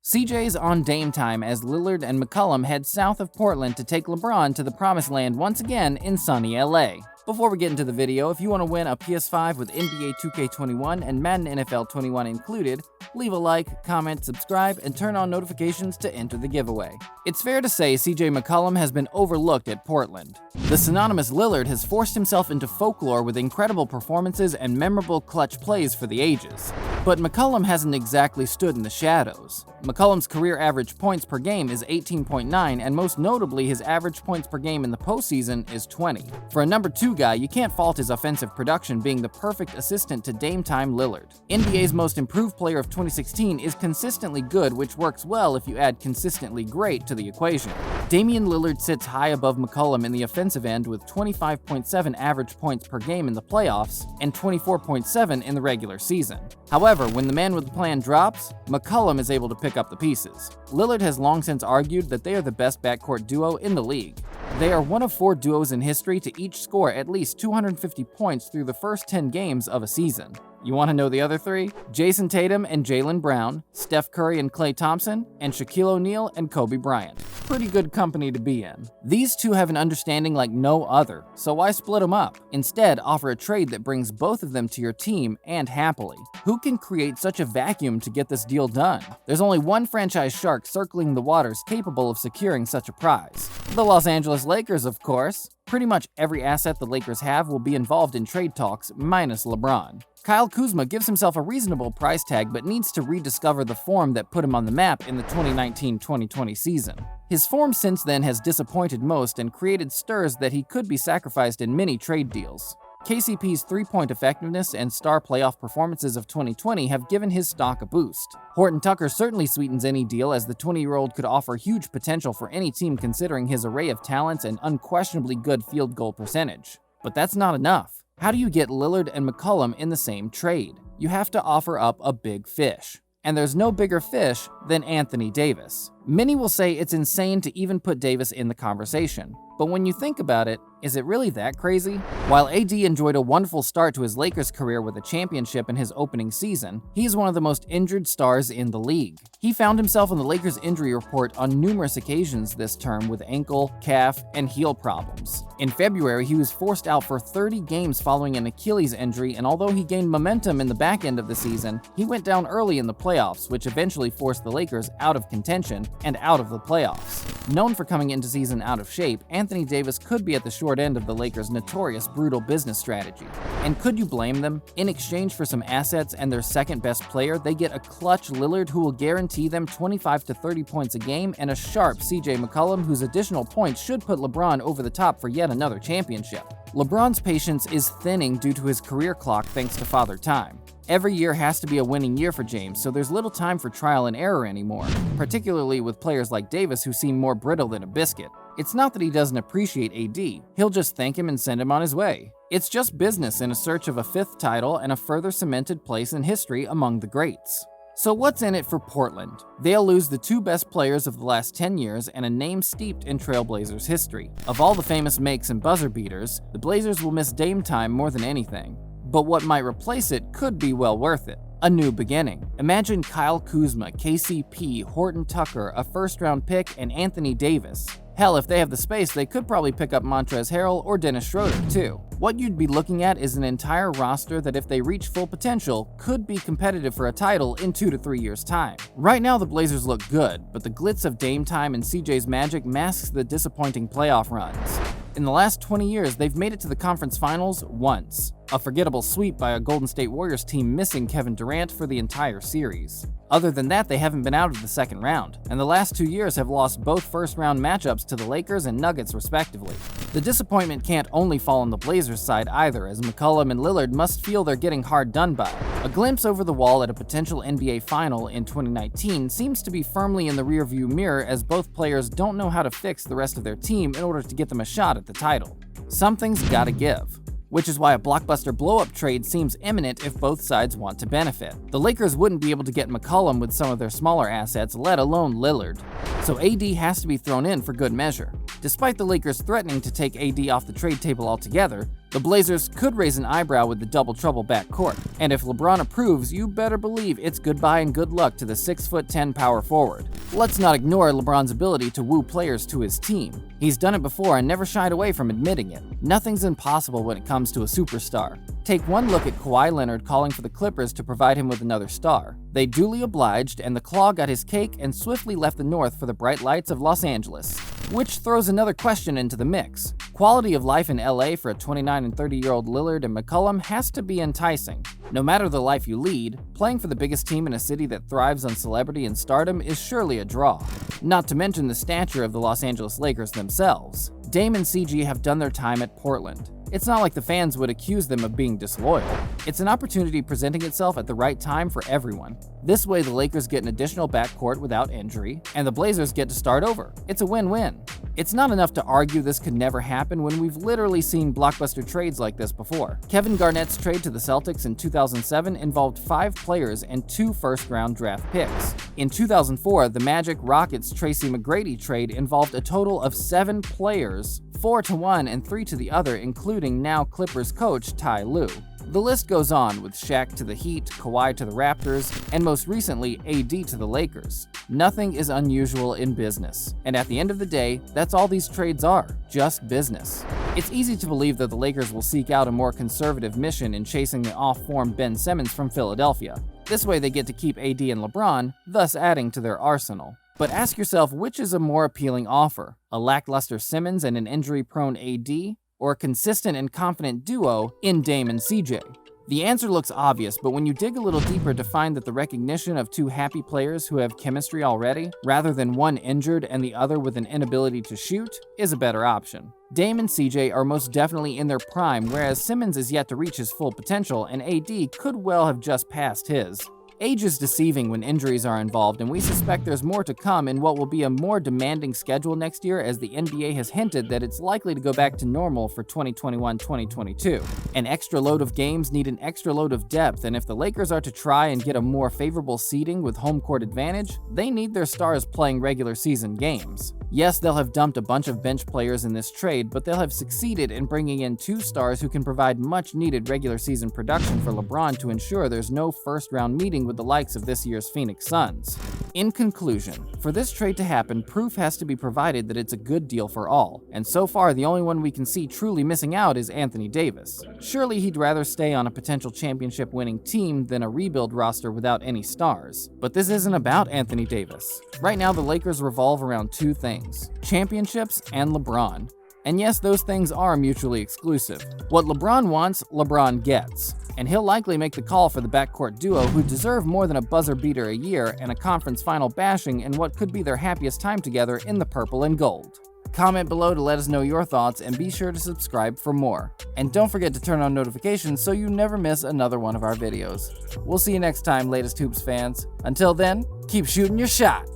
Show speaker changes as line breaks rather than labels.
CJ's on Dame time as Lillard and McCollum head south of Portland to take LeBron to the promised land once again in sunny LA. Before we get into the video, if you want to win a PS5 with NBA 2K21 and Madden NFL 21 included, leave a like, comment, subscribe, and turn on notifications to enter the giveaway. It's fair to say CJ McCollum has been overlooked at Portland. The synonymous Lillard has forced himself into folklore with incredible performances and memorable clutch plays for the ages. But McCollum hasn't exactly stood in the shadows. McCollum's career average points per game is 18.9, and most notably his average points per game in the postseason is 20. For a number 2 guy, you can't fault his offensive production being the perfect assistant to Dame time Lillard. NBA's most improved player of 2016 is consistently good, which works well if you add consistently great to the equation. Damian Lillard sits high above McCollum in the offensive end with 25.7 average points per game in the playoffs and 24.7 in the regular season. However, when the man with the plan drops, McCollum is able to pick up the pieces. Lillard has long since argued that they are the best backcourt duo in the league. They are one of 4 duos in history to each score at least 250 points through the first 10 games of a season. You want to know the other 3? Jason Tatum and Jaylen Brown, Steph Curry and Klay Thompson, and Shaquille O'Neal and Kobe Bryant. Pretty good company to be in. These 2 have an understanding like no other, so why split them up? Instead, offer a trade that brings both of them to your team, and happily. Who can create such a vacuum to get this deal done? There's only one franchise shark circling the waters capable of securing such a prize. The Los Angeles Lakers, of course. Pretty much every asset the Lakers have will be involved in trade talks, minus LeBron. Kyle Kuzma gives himself a reasonable price tag but needs to rediscover the form that put him on the map in the 2019-2020 season. His form since then has disappointed most and created stirs that he could be sacrificed in many trade deals. KCP's three-point effectiveness and star playoff performances of 2020 have given his stock a boost. Horton Tucker certainly sweetens any deal, as the 20-year-old could offer huge potential for any team considering his array of talents and unquestionably good field goal percentage. But that's not enough. How do you get Lillard and McCollum in the same trade? You have to offer up a big fish. And there's no bigger fish than Anthony Davis. Many will say it's insane to even put Davis in the conversation. But when you think about it, is it really that crazy? While AD enjoyed a wonderful start to his Lakers career with a championship in his opening season, he is one of the most injured stars in the league. He found himself on the Lakers injury report on numerous occasions this term with ankle, calf, and heel problems. In February, he was forced out for 30 games following an Achilles injury, and although he gained momentum in the back end of the season, he went down early in the playoffs, which eventually forced the Lakers out of contention and out of the playoffs. Known for coming into season out of shape, Anthony Davis could be at the short end of the Lakers' notorious brutal business strategy. And could you blame them? In exchange for some assets and their second best player, they get a clutch Lillard who will guarantee them 25 to 30 points a game and a sharp CJ McCollum whose additional points should put LeBron over the top for yet another championship. LeBron's patience is thinning due to his career clock thanks to Father Time. Every year has to be a winning year for James, so there's little time for trial and error anymore, particularly with players like Davis who seem more brittle than a biscuit. It's not that he doesn't appreciate AD, he'll just thank him and send him on his way. It's just business in a search of a 5th title and a further cemented place in history among the greats. So what's in it for Portland? They'll lose the 2 best players of the last 10 years and a name steeped in Trailblazers history. Of all the famous makes and buzzer beaters, the Blazers will miss Dame time more than anything. But what might replace it could be well worth it. A new beginning. Imagine Kyle Kuzma, KCP, Horton Tucker, a first-round pick, and Anthony Davis. Hell, if they have the space, they could probably pick up Montrezl Harrell or Dennis Schroeder, too. What you'd be looking at is an entire roster that, if they reach full potential, could be competitive for a title in 2 to 3 years' time. Right now, the Blazers look good, but the glitz of Dame time and CJ's magic masks the disappointing playoff runs. In the last 20 years, they've made it to the conference finals once. A forgettable sweep by a Golden State Warriors team missing Kevin Durant for the entire series. Other than that, they haven't been out of the second round, and the last 2 years have lost both first-round matchups to the Lakers and Nuggets respectively. The disappointment can't only fall on the Blazers side either, as McCollum and Lillard must feel they're getting hard done by. A glimpse over the wall at a potential NBA final in 2019 seems to be firmly in the rearview mirror, as both players don't know how to fix the rest of their team in order to get them a shot at the title. Something's gotta give. Which is why a blockbuster blow-up trade seems imminent if both sides want to benefit. The Lakers wouldn't be able to get McCollum with some of their smaller assets, let alone Lillard. So AD has to be thrown in for good measure. Despite the Lakers threatening to take AD off the trade table altogether, The Blazers could raise an eyebrow with the double trouble backcourt, and if LeBron approves, you better believe it's goodbye and good luck to the 6'10" power forward. Let's not ignore LeBron's ability to woo players to his team. He's done it before and never shied away from admitting it. Nothing's impossible when it comes to a superstar. Take one look at Kawhi Leonard calling for the Clippers to provide him with another star. They duly obliged, and the Claw got his cake and swiftly left the North for the bright lights of Los Angeles. Which throws another question into the mix. Quality of life in LA for a 29 and 30-year-old Lillard and McCollum has to be enticing. No matter the life you lead, playing for the biggest team in a city that thrives on celebrity and stardom is surely a draw. Not to mention the stature of the Los Angeles Lakers themselves. Dame and CG have done their time at Portland. It's not like the fans would accuse them of being disloyal. It's an opportunity presenting itself at the right time for everyone. This way, the Lakers get an additional backcourt without injury, and the Blazers get to start over. It's a win-win. It's not enough to argue this could never happen when we've literally seen blockbuster trades like this before. Kevin Garnett's trade to the Celtics in 2007 involved 5 players and 2 first-round draft picks. In 2004, the Magic Rockets' Tracy McGrady trade involved a total of 7 players, 4 to one and 3 to the other, including now Clippers coach Ty Lue. The list goes on, with Shaq to the Heat, Kawhi to the Raptors, and most recently AD to the Lakers. Nothing is unusual in business, and at the end of the day, that's all these trades are, just business. It's easy to believe that the Lakers will seek out a more conservative mission in chasing the off-form Ben Simmons from Philadelphia. This way they get to keep AD and LeBron, thus adding to their arsenal. But ask yourself, which is a more appealing offer? A lackluster Simmons and an injury-prone AD? Or a consistent and confident duo in Dame and CJ? The answer looks obvious, but when you dig a little deeper to find that the recognition of 2 happy players who have chemistry already, rather than one injured and the other with an inability to shoot, is a better option. Dame and CJ are most definitely in their prime, whereas Simmons is yet to reach his full potential, and AD could well have just passed his. Age is deceiving when injuries are involved, and we suspect there's more to come in what will be a more demanding schedule next year, as the NBA has hinted that it's likely to go back to normal for 2021-2022. An extra load of games need an extra load of depth, and if the Lakers are to try and get a more favorable seeding with home court advantage, they need their stars playing regular season games. Yes, they'll have dumped a bunch of bench players in this trade, but they'll have succeeded in bringing in 2 stars who can provide much-needed regular season production for LeBron to ensure there's no first-round meeting with the likes of this year's Phoenix Suns. In conclusion, for this trade to happen, proof has to be provided that it's a good deal for all, and so far the only one we can see truly missing out is Anthony Davis. Surely he'd rather stay on a potential championship-winning team than a rebuild roster without any stars. But this isn't about Anthony Davis. Right now, the Lakers revolve around 2 things: championships and LeBron. And yes, those things are mutually exclusive. What LeBron wants, LeBron gets. And he'll likely make the call for the backcourt duo who deserve more than a buzzer beater a year and a conference final bashing in what could be their happiest time together in the purple and gold. Comment below to let us know your thoughts, and be sure to subscribe for more. And don't forget to turn on notifications so you never miss another one of our videos. We'll see you next time, latest Hoops fans. Until then, keep shooting your shot!